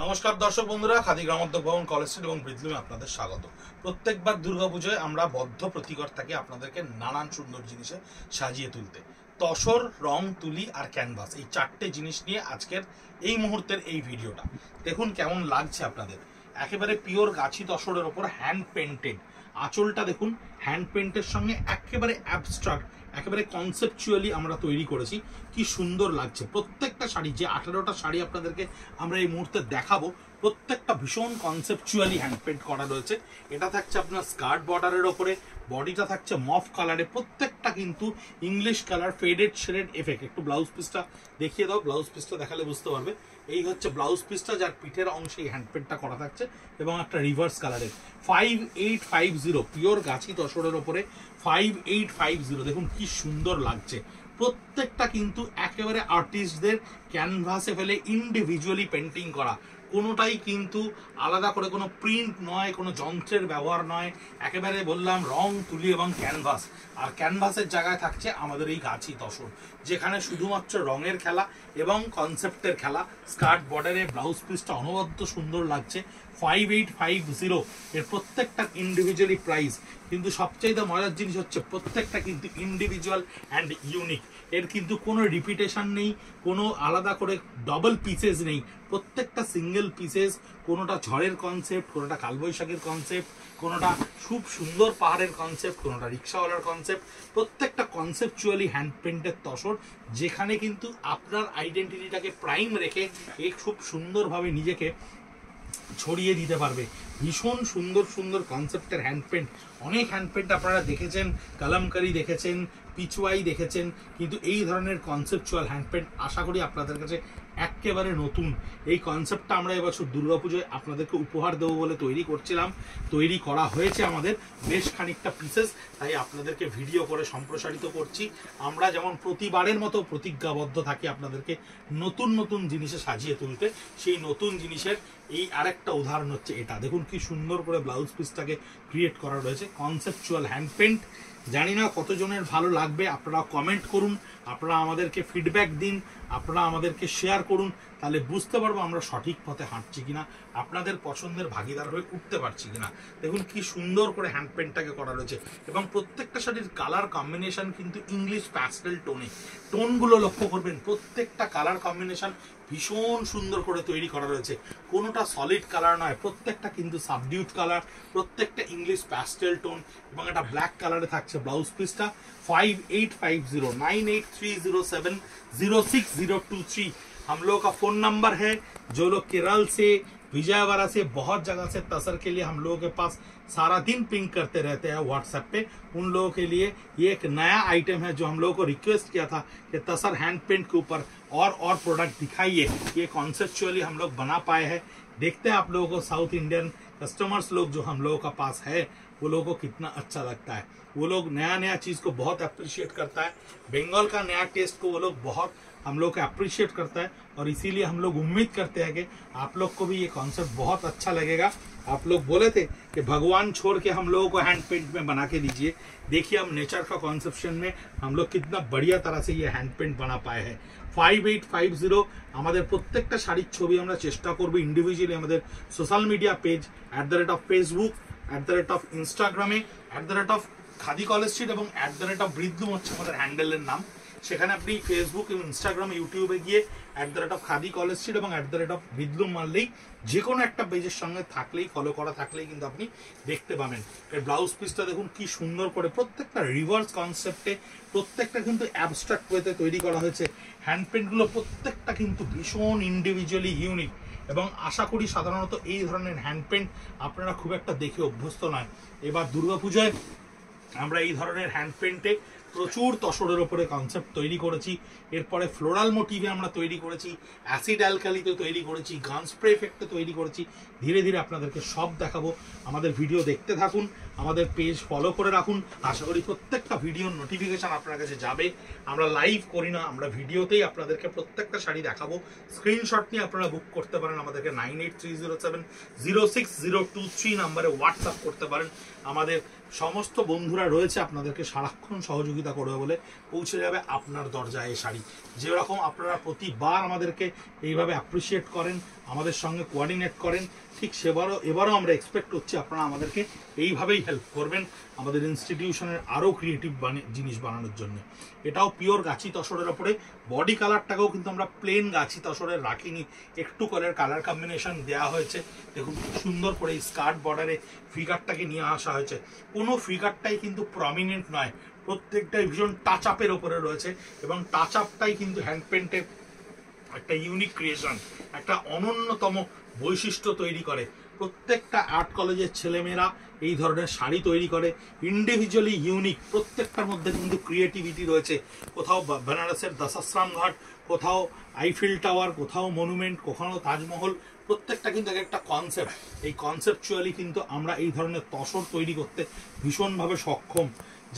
নমস্কার দর্শক বন্ধুরা, খাদি গ্রামোদ্যোগ ভবন, কলেজ স্ট্রিট এবং ব্রিজলুমে আপনাদের স্বাগত। প্রত্যেকবার দুর্গাপুজোয় আমরা বদ্ধ প্রতিকর থাকি আপনাদেরকে নানান সুন্দর জিনিসে সাজিয়ে তুলতে। তসর, রং, তুলি আর ক্যানভাস, এই চারটে জিনিস নিয়ে আজকের এই মুহূর্তের এই ভিডিওটা। দেখুন কেমন লাগছে আপনাদের। একেবারে পিওর গাছি তসরের ওপর হ্যান্ড পেন্টেড আঁচলটা দেখুন, হ্যান্ড পেন্টের সঙ্গে একেবারে অ্যাবস্ট্রাক্ট, একেবারে কনসেপচুয়ালি আমরা তৈরি করেছি। কি সুন্দর লাগছে প্রত্যেকটা শাড়ি। যে 18টা শাড়ি আপনাদেরকে আমরা এই মুহূর্তে দেখাবো, প্রত্যেকটা ভীষণ কনসেপচুয়ালি হ্যান্ড পেন্ট করা রয়েছে। এটা থাকছে আপনার স্কার্ট বর্ডারের ওপরে, বডিটা থাকছে মফ কালারে, প্রত্যেকটা কিন্তু English colour faded shaded effect. একটু ব্লাউজ পিসটা দেখিয়ে দাও, ব্লাউজ পিসটা দেখালে বুঝতে পারবে। এই হচ্ছে ব্লাউজ পিসটা, যার পিঠের অংশে এই হ্যান্ড পেন্টটা করা থাকছে এবং একটা রিভার্স কালারের 5850 পিওর গাছি তসরের ওপরে 5850। দেখুন কি সুন্দর লাগছে। প্রত্যেকটা কিন্তু একেবারে আর্টিস্টদের ক্যানভাসে ফেলে ইন্ডিভিজুয়ালি পেন্টিং করা, কোনোটাই কিন্তু আলাদা করে কোনো প্রিন্ট নয়, কোনো যন্ত্রের ব্যবহার নয়। একেবারে বললাম রং, তুলি এবং ক্যানভাস। আর ক্যানভাসের জায়গায় থাকছে আমাদের এই গাছি তসর, যেখানে শুধুমাত্র রঙের খেলা এবং কনসেপ্টের খেলা। স্কার্ট বর্ডারে ব্লাউজ পিসটা অনবদ্য সুন্দর লাগছে। 5850 এর প্রত্যেকটা ইন্ডিভিজুয়ালি প্রাইস। কিন্তু সবচাইতে মজার জিনিস হচ্ছে প্রত্যেকটা কিন্তু ইন্ডিভিজুয়াল অ্যান্ড ইউনিক। এর কিন্তু কোনো রিপিটেশন নেই, কোনো আলাদা করে ডবল পিসেস নেই। প্রত্যেকটা সিঙ্গেল পিসেস, কোনোটা ঝড়ের কনসেপ্ট, কোনোটা কালবৈশাখীর কনসেপ্ট, কোনোটা খুব সুন্দর পাহাড়ের কনসেপ্ট, কোনোটা রিক্সাওয়ালার কনসেপ্ট। প্রত্যেকটা কনসেপচুয়ালি হ্যান্ড পেন্টের তসর, যেখানে কিন্তু আপনার আইডেন্টিটিটাকে প্রাইম রেখে এই খুব সুন্দরভাবে নিজেকে ছড়িয়ে দিতে পারবে। ভীষণ সুন্দর সুন্দর কনসেপ্টের হ্যান্ড পেন্ট। অনেক হ্যান্ড পেন্ট আপনারা দেখেছেন, কলমকারি দেখেছেন, পিচওয়াই দেখেছেন, কিন্তু এই ধরনের কনসেপচুয়াল হ্যান্ড পেন্ট আশা করি আপনাদের কাছে একেবারে নতুন। এই কনসেপ্টটা আমরা এবছর দুর্গাপুজোয় আপনাদেরকে উপহার দেবো বলে তৈরি করা হয়েছে আমাদের বেশ খানিকটা পিসেস, তাই আপনাদেরকে ভিডিও করে সম্প্রসারিত করছি। আমরা যেমন প্রতিবারের মতো প্রতিজ্ঞাবদ্ধ থাকি আপনাদেরকে নতুন নতুন জিনিসে সাজিয়ে তুলতে, সেই নতুন জিনিসের এই আরেকটা উদাহরণ হচ্ছে এটা। দেখুন কি সুন্দর করে ব্লাউজ পিসটাকে ক্রিয়েট করা রয়েছে, কনসেপচুয়াল হ্যান্ড পেন্ট। জানি না কতজনের ভালো লাগবে, আপনারা কমেন্ট করুন, আপনারা আমাদেরকে ফিডব্যাক দিন, আপনারা আমাদেরকে শেয়ার করুন, তাহলে বুঝতে পারবো আমরা সঠিক পথে হাঁটছি কিনা, আপনাদের পছন্দের ভাগিদার হয়ে উঠতে পারছি কিনা। দেখুন কি সুন্দর করে হ্যান্ড পেন্টটাকে করা রয়েছে এবং প্রত্যেকটা শাড়ির কালার কম্বিনেশন কিন্তু ইংলিশ প্যাস্টেল টোনে। টোনগুলো লক্ষ্য করবেন, প্রত্যেকটা কালার কম্বিনেশন ভীষণ সুন্দর করে তৈরি করা রয়েছে। কোনোটা সলিড কালার নয়, প্রত্যেকটা কিন্তু সাবডিউট কালার, প্রত্যেকটা ইংলিশ প্যাস্টেল টোন এবং একটা ব্ল্যাক কালারে থাকছে ব্লাউজ পিসটা। 5850 9830706023 हम लोग का फोन नंबर है। जो लोग केरल से, विजयवाड़ा से, बहुत जगह से तसर के लिए हम लोगों के पास सारा दिन पिंक करते रहते हैं व्हाट्सएप पे, उन लोगों के लिए ये एक नया आइटम है जो हम लोगों को रिक्वेस्ट किया था कि तसर हैंड पेंट के ऊपर और प्रोडक्ट दिखाइए। ये कॉन्सेप्चुअली हम लोग बना पाए हैं। देखते हैं आप लोगों को साउथ इंडियन कस्टमर्स लोग जो हम लोगों का पास है, वो लोगों को कितना अच्छा लगता है। वो लोग नया नया चीज को बहुत अप्रिशिएट करता है। बंगाल का नया टेस्ट को वो लोग बहुत हम लोग को अप्रिशिएट करता है, और इसीलिए हम लोग उम्मीद करते हैं कि आप लोग को भी ये कॉन्सेप्ट बहुत अच्छा लगेगा। आप लोग बोले थे कि भगवान छोड़ के हम लोगों को हैंड पेंट में बना के दीजिए। देखिए हम नेचर का कॉन्सेप्शन में हम लोग कितना बढ़िया तरह से ये हैंड पेंट बना पाए हैं। 5850 আমাদের প্রত্যেকটা শাড়ির ছবি আমরা চেষ্টা করব ইন্ডিভিজুয়ালি আমাদের সোশ্যাল মিডিয়া পেজ @ফেসবুক, @ইনস্টাগ্রামে, খাদি কলেজ স্ট্রিট এবং @ব্রিদলুম হচ্ছে আমাদের হ্যান্ডেলের নাম। সেখানে আপনি ফেসবুক এবং ইনস্টাগ্রাম, ইউটিউবে গিয়ে খাদি কলেজ স্ট্রিট এবং ব্রিদলুম মারলেই যে কোনো একটা পেজের সঙ্গে থাকলেই, ফলো করা থাকলেই কিন্তু আপনি দেখতে পাবেন। এর ব্লাউজ পিসটা দেখুন কি সুন্দর করে, প্রত্যেকটা রিভার্স কনসেপ্টে, প্রত্যেকটা কিন্তু অ্যাবস্ট্রাক্ট ওয়েতে তৈরি করা হয়েছে। হ্যান্ড পেন্টগুলো প্রত্যেকটা কিন্তু ভীষণ ইন্ডিভিজুয়ালি ইউনিক, এবং আশা করি সাধারণত এই ধরনের হ্যান্ড পেন্ট আপনারা খুব একটা দেখে অভ্যস্ত নয়। এবার দুর্গাপূজায় আমরা এই ধরনের হ্যান্ড পেন্টে প্রচুর তসরের ওপরে কনসেপ্ট তৈরি করেছি। এরপরে ফ্লোরাল মোটিভে আমরা তৈরি করেছি, অ্যাসিড অ্যালকালিতে তৈরি করেছি, গান স্প্রে এফেক্টে তৈরি করেছি। ধীরে ধীরে আপনাদেরকে সব দেখাবো। আমাদের ভিডিও দেখতে থাকুন, আমাদের পেজ ফলো করে রাখুন। আশা করি প্রত্যেকটা ভিডিওর নোটিফিকেশন আপনার কাছে যাবে। আমরা লাইভ করি না, আমরা ভিডিওতেই আপনাদেরকে প্রত্যেকটা শাড়ি দেখাবো। স্ক্রিনশট নিয়ে আপনারা বুক করতে পারেন, আমাদেরকে 9830706023 নাম্বারে হোয়াটসঅ্যাপ করতে পারেন। আমাদের সমস্ত বন্ধুরা রয়েছে আপনাদেরকে সারাক্ষণ সহযোগিতা করবে বলে পৌঁছে যাবে আপনার দরজায় এই শাড়ি। যেরকম আপনারা প্রতিবার আমাদেরকে এইভাবে অ্যাপ্রিসিয়েট করেন, আমাদের সঙ্গে কোঅর্ডিনেট করেন, ঠিক এবারও আমরা এক্সপেক্ট করছি আপনারা আমাদেরকে এইভাবেই হেল্প করবেন আমাদের ইনস্টিটিউশনের আরও ক্রিয়েটিভ জিনিস বানানোর জন্য। এটাও পিওর গাছি তসরের ওপরে, বডি কালারটাকেও কিন্তু আমরা প্লেন গাছি তসরের রাখিনি, একটু করে কালার কম্বিনেশন দেওয়া হয়েছে। দেখুন খুব সুন্দর করে এই স্কার্ট বর্ডারে ফিগারটাকে নিয়ে আসা হয়েছে। কোনো ফিগারটাই কিন্তু প্রমিনেন্ট নয়, প্রত্যেকটাই ভীষণ টাচ আপের ওপরে রয়েছে, এবং টাচ আপটাই কিন্তু হ্যান্ড পেন্টে একটা ইউনিক ক্রিয়েশন, একটা অনন্যতম বৈশিষ্ট্য তৈরি করে। প্রত্যেকটা আর্ট কলেজের ছেলেমেয়েরা এই ধরনের শাড়ি তৈরি করে, ইন্ডিভিজুয়ালি ইউনিক, প্রত্যেকটার মধ্যে কিন্তু ক্রিয়েটিভিটি রয়েছে। কোথাও বেনারসের দশাশ্রাম ঘাট, কোথাও আইফেল টাওয়ার, কোথাও মনুমেন্ট, কোথাও তাজমহল, প্রত্যেকটা কিন্তু একটা কনসেপ্ট। এই কনসেপচুয়ালি কিন্তু আমরা এই ধরনের তসর তৈরি করতে ভীষণভাবে সক্ষম।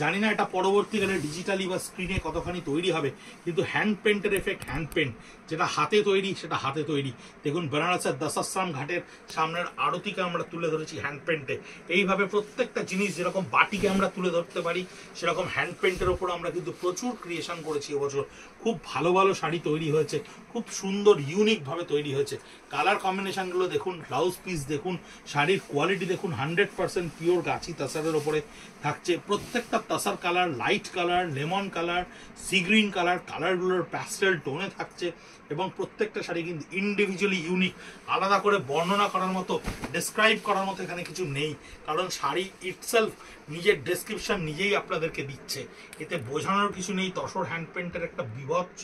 জানি না এটা পরবর্তীকালে ডিজিটালি বা স্ক্রিনে কতখানি তৈরি হবে, কিন্তু হ্যান্ড পেন্টের এফেক্ট, হ্যান্ড পেন্ট যেটা হাতে তৈরি সেটা হাতে তৈরি। দেখুন বেনারসের দশাশ্রাম ঘাটের সামনের আরতিকে আমরা তুলে ধরেছি হ্যান্ড পেন্টে। এইভাবে প্রত্যেকটা জিনিস যেরকম বাটিকে আমরা তুলে ধরতে পারি, সেরকম হ্যান্ড পেন্টের ওপর আমরা কিন্তু প্রচুর ক্রিয়েশন করেছি এবছর। খুব ভালো ভালো শাড়ি তৈরি হয়েছে, খুব সুন্দর ইউনিকভাবে তৈরি হয়েছে। কালার কম্বিনেশনগুলো দেখুন, ব্লাউজ পিস দেখুন, শাড়ির কোয়ালিটি দেখুন, 100% পিওর গাছি তাসারের ওপরে থাকছে। প্রত্যেকটা তাসার colour light colour, lemon colour, sea green colour, কালারগুলোর প্যাস্টেল টোনে থাকছে, এবং প্রত্যেকটা শাড়ি কিন্তু ইন্ডিভিজুয়ালি ইউনিক। আলাদা করে বর্ণনা করার মতো, ডেসক্রাইব করার মতো এখানে কিছু নেই, কারণ শাড়ি ইটসেলফ নিজের ডেসক্রিপশন নিজেই আপনাদেরকে দিচ্ছে। এতে বোঝানোর কিছু নেই। তসর হ্যান্ড পেন্টের একটা বিভৎস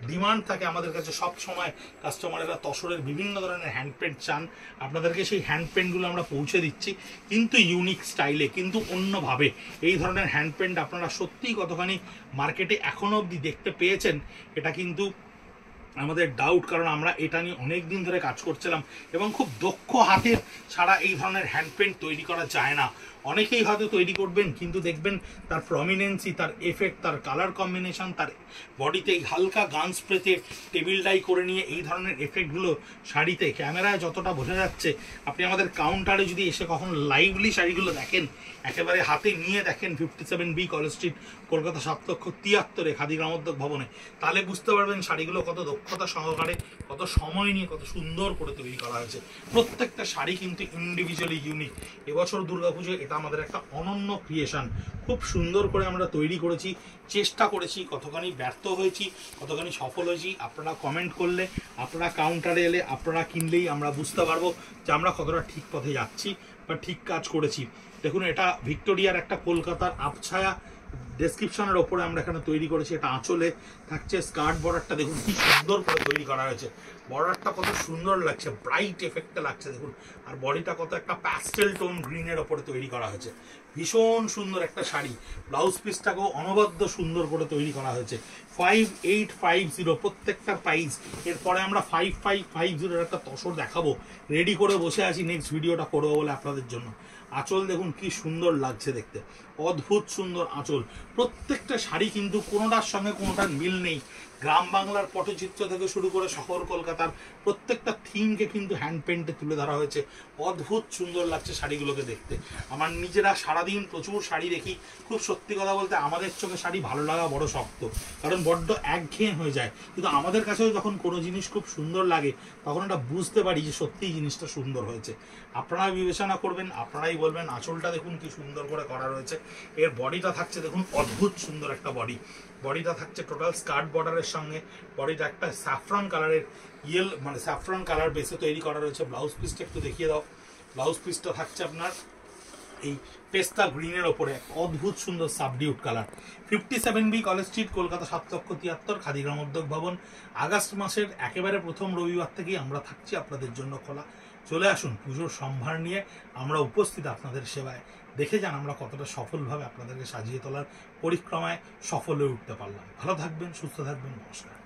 ডিমান্ড থাকে আমাদের কাছে সব সময়। কাস্টমারেরা তসরের বিভিন্ন ধরনের হ্যান্ড পেন্ট চান, আপনাদেরকে সেই হ্যান্ড পেন্টগুলো আমরা পৌঁছে দিচ্ছি, কিন্তু ইউনিক স্টাইলে, কিন্তু অন্যভাবে। এই ধরনের হ্যান্ড পেন্ট আপনারা সত্যিই কতখানি মার্কেটে এখনো অবধি দেখতে পেয়েছেন এটা কিন্তু আমাদের ডাউট, কারণ আমরা এটা নিয়ে অনেক দিন ধরে কাজ করছিলাম, এবং খুব দক্ষ হাতের ছাড়া এই ধরনের হ্যান্ড পেন্ট তৈরি করা যায় না। অনেকেই হয়তো তৈরি করবেন, কিন্তু দেখবেন তার প্রমিনেন্সি, তার এফেক্ট, তার কালার কম্বিনেশন, তার বডিতে হালকা গান স্প্রেতে টেবিল ডাই করে নিয়ে এই ধরনের এফেক্টগুলো শাড়িতে ক্যামেরায় যতটা বোঝা যাচ্ছে, আপনি আমাদের কাউন্টারে যদি এসে কখনো লাইভলি শাড়িগুলো দেখেন, একেবারে হাতে নিয়ে দেখেন 57B college street, Kolkata 7,73,000 Khadi Gramodyog ভবনে, তাহলে বুঝতে পারবেন শাড়িগুলো কত দক্ষতা সহকারে, কত সময় নিয়ে, কত সুন্দর করে তৈরি করা হয়েছে। প্রত্যেকটা শাড়ি কিন্তু ইন্ডিভিজুয়ালি ইউনিক। এবছর দুর্গাপুজোয় এটা আমাদের একটা অনন্য ক্রিয়েশন, খুব সুন্দর করে আমরা তৈরি করেছি, চেষ্টা করেছি। কতখানি ব্যর্থ হয়েছি, কতখানি সফল হয়েছি, আপনারা কমেন্ট করলে, আপনারা কাউন্টারে এলে, আপনারা কিনলেই আমরা বুঝতে পারবো যে আমরা কতটা ঠিক পথে যাচ্ছি বা ঠিক কাজ করেছি। দেখুন এটা ভিক্টোরিয়ার একটা কলকাতার আবছায়া ডেসক্রিপশনের ওপরে আমরা এখানে তৈরি করেছি। এটা আঁচলে থাকছে। স্কার্ট বর্ডারটা দেখুন কি সুন্দর করে তৈরি করা হয়েছে, বর্ডারটা কত সুন্দর লাগছে, ব্রাইট এফেক্টে লাগছে দেখুন। আর বডিটা কত একটা প্যাস্টেল টোন গ্রিনের ওপরে তৈরি করা হয়েছে, ভীষণ সুন্দর একটা শাড়ি। ব্লাউজ পিসটাকেও অনবদ্য সুন্দর করে তৈরি করা হয়েছে। 5850 প্রত্যেকটা প্রাইস। এরপরে আমরা 5550 একটা তসর দেখাবো, রেডি করে বসে আছি, নেক্সট ভিডিওটা করবো বলে আপনাদের জন্য। আঁচল দেখুন কি সুন্দর লাগছে দেখতে, অদ্ভুত সুন্দর আঁচল। প্রত্যেকটা শাড়ি কিন্তু কোনোটার সঙ্গে কোনোটার মিল নেই। গ্রাম বাংলার পটচিত্র থেকে শুরু করে শহর কলকাতার প্রত্যেকটা থিমকে কিন্তু হ্যান্ড পেন্টে তুলে ধরা হয়েছে। অদ্ভুত সুন্দর লাগছে শাড়িগুলোকে দেখতে। আমার নিজেরা সারাদিন প্রচুর শাড়ি দেখি, খুব সত্যি কথা বলতে আমাদের চোখে শাড়ি ভালো লাগা বড় শক্ত, কারণ বড্ড একঘেয়ে হয়ে যায়। কিন্তু আমাদের কাছেও যখন কোনো জিনিস খুব সুন্দর লাগে, তখন এটা বুঝতে পারি যে সত্যিই জিনিসটা সুন্দর হয়েছে। আপনারা বিবেচনা করবেন, আপনারাই বলবেন। আঁচলটা দেখুন কি সুন্দর করে করা রয়েছে। এর বডিটা থাকছে দেখুন অদ্ভুত সুন্দর একটা বডিটা থাকছে টোটাল স্কার্ট বর্ডারের সঙ্গে। বডিটা একটা স্যাফরন কালারের মানে স্যাফরন কালার বেসে তৈরি করা রয়েছে। ব্লাউজ পিসটা একটু দেখিয়ে দাও। ব্লাউজ পিসটা থাকছে আপনার এই পেস্তা গ্রিনের ওপরে, অদ্ভুত সুন্দর subdued colour. 57B college street, Kolkata 7,73,000 Khadi Gramodyog Bhavan. August মাসের একেবারে প্রথম রবিবার থেকেই আমরা থাকছি আপনাদের জন্য খোলা। চলে আসুন, পুজোর সম্ভার নিয়ে আমরা উপস্থিত আপনাদের সেবায়। দেখে যান আমরা কতটা সফলভাবে আপনাদেরকে সাজিয়ে তোলার পরিক্রমায় সফল হয়ে উঠতে পারলাম। ভালো থাকবেন, সুস্থ থাকবেন, নমস্কার।